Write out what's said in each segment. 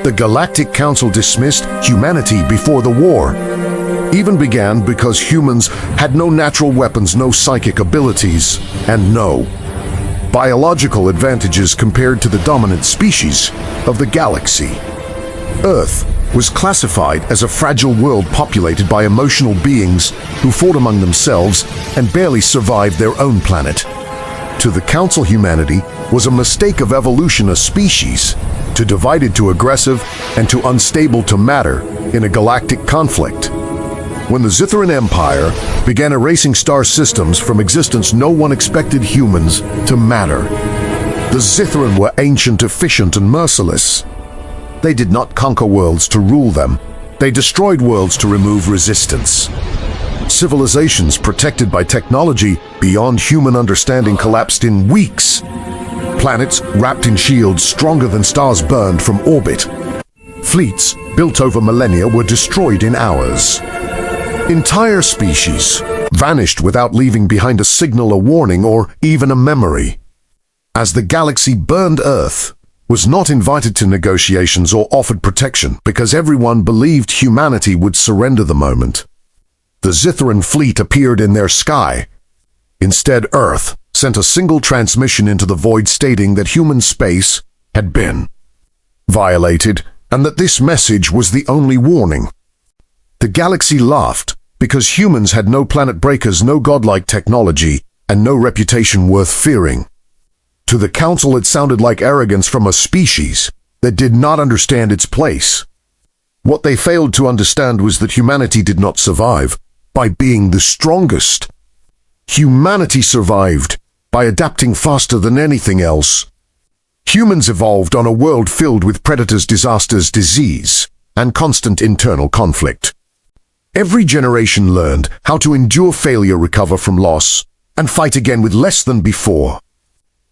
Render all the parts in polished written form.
The Galactic Council dismissed humanity before the war. Even began because humans had no natural weapons, no psychic abilities, and no biological advantages compared to the dominant species of the galaxy. Earth was classified as a fragile world populated by emotional beings who fought among themselves and barely survived their own planet. To the Council, humanity was a mistake of evolution, a species too divided to aggressive and too unstable to matter in a galactic conflict. When the Zithran Empire began erasing star systems from existence, no one expected humans to matter. The Zithran were ancient, efficient, and merciless. They did not conquer worlds to rule them. They destroyed worlds to remove resistance. Civilizations protected by technology beyond human understanding collapsed in weeks. Planets wrapped in shields stronger than stars burned from orbit. Fleets built over millennia were destroyed in hours. Entire species vanished without leaving behind a signal, a warning, or even a memory. As the galaxy burned, Earth was not invited to negotiations or offered protection because everyone believed humanity would surrender the moment. The Zithran fleet appeared in their sky. Instead, Earth sent a single transmission into the void stating that human space had been violated and that this message was the only warning. The galaxy laughed because humans had no planet breakers, no godlike technology, and no reputation worth fearing. To the Council, it sounded like arrogance from a species that did not understand its place. What they failed to understand was that humanity did not survive by being the strongest. Humanity survived by adapting faster than anything else. Humans evolved on a world filled with predators, disasters, disease, and constant internal conflict. Every generation learned how to endure failure, recover from loss, and fight again with less than before.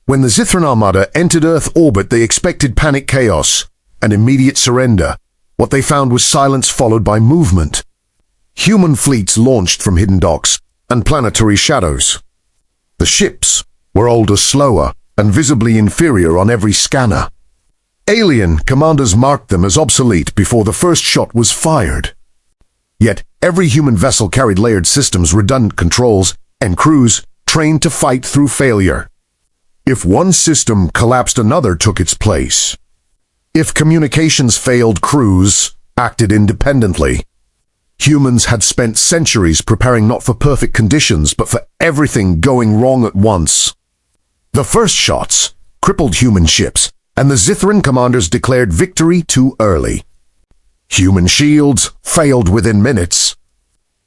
When the Zithran Armada entered Earth orbit, they expected panic, chaos, and immediate surrender. What they found was silence followed by movement. Human fleets launched from hidden docks and planetary shadows. The ships were older, slower, and visibly inferior on every scanner. Alien commanders marked them as obsolete before the first shot was fired. Yet every human vessel carried layered systems, redundant controls, and crews trained to fight through failure. If one system collapsed, another took its place. If communications failed, crews acted independently. Humans had spent centuries preparing not for perfect conditions, but for everything going wrong at once. The first shots crippled human ships, and the Zithran commanders declared victory too early. Human shields failed within minutes.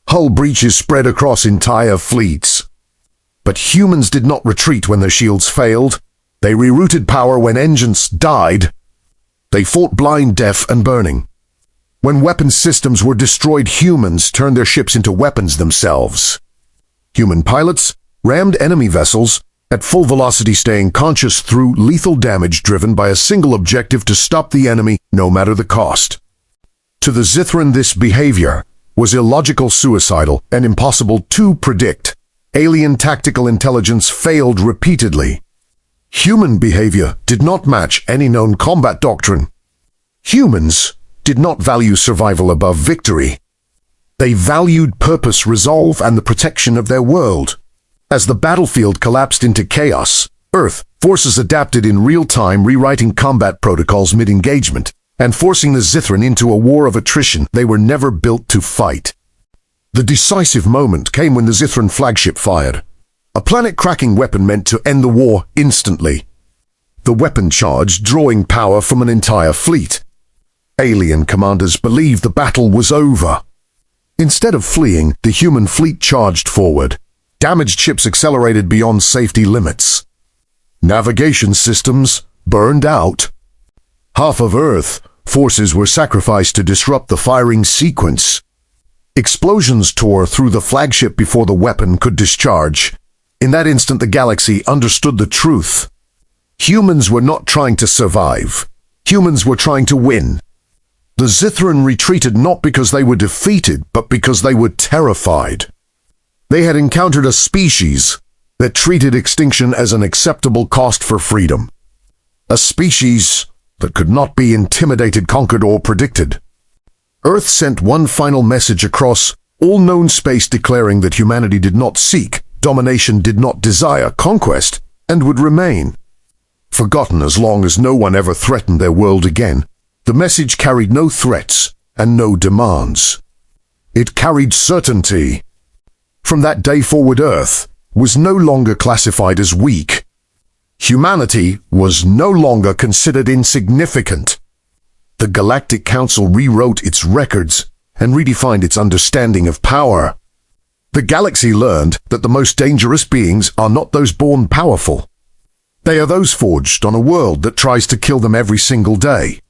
Hull breaches spread across entire fleets. But humans did not retreat when their shields failed. They rerouted power when engines died. They fought blind, deaf, and burning. When weapons systems were destroyed, humans turned their ships into weapons themselves. Human pilots rammed enemy vessels at full velocity, staying conscious through lethal damage driven by a single objective: to stop the enemy, no matter the cost. To the Zithran, this behavior was illogical, suicidal, and impossible to predict. Alien tactical intelligence failed repeatedly. Human behavior did not match any known combat doctrine. Humans did not value survival above victory. They valued purpose, resolve, and the protection of their world. As the battlefield collapsed into chaos, Earth forces adapted in real time, rewriting combat protocols mid-engagement and forcing the Zithran into a war of attrition they were never built to fight. The decisive moment came when the Zithran flagship fired. A planet-cracking weapon meant to end the war instantly. The weapon charged, drawing power from an entire fleet. Alien commanders believed the battle was over. Instead of fleeing, the human fleet charged forward. Damaged ships accelerated beyond safety limits. Navigation systems burned out. Half of Earth forces were sacrificed to disrupt the firing sequence. Explosions tore through the flagship before the weapon could discharge. In that instant, the galaxy understood the truth. Humans were not trying to survive. Humans were trying to win. The Zithran retreated not because they were defeated, but because they were terrified. They had encountered a species that treated extinction as an acceptable cost for freedom. A species that could not be intimidated, conquered, or predicted. Earth sent one final message across all known space declaring that humanity did not seek domination, did not desire conquest, and would remain forgotten as long as no one ever threatened their world again. The message carried no threats and no demands. It carried certainty. From that day forward, Earth was no longer classified as weak. Humanity was no longer considered insignificant. The Galactic Council rewrote its records and redefined its understanding of power. The galaxy learned that the most dangerous beings are not those born powerful. They are those forged on a world that tries to kill them every single day.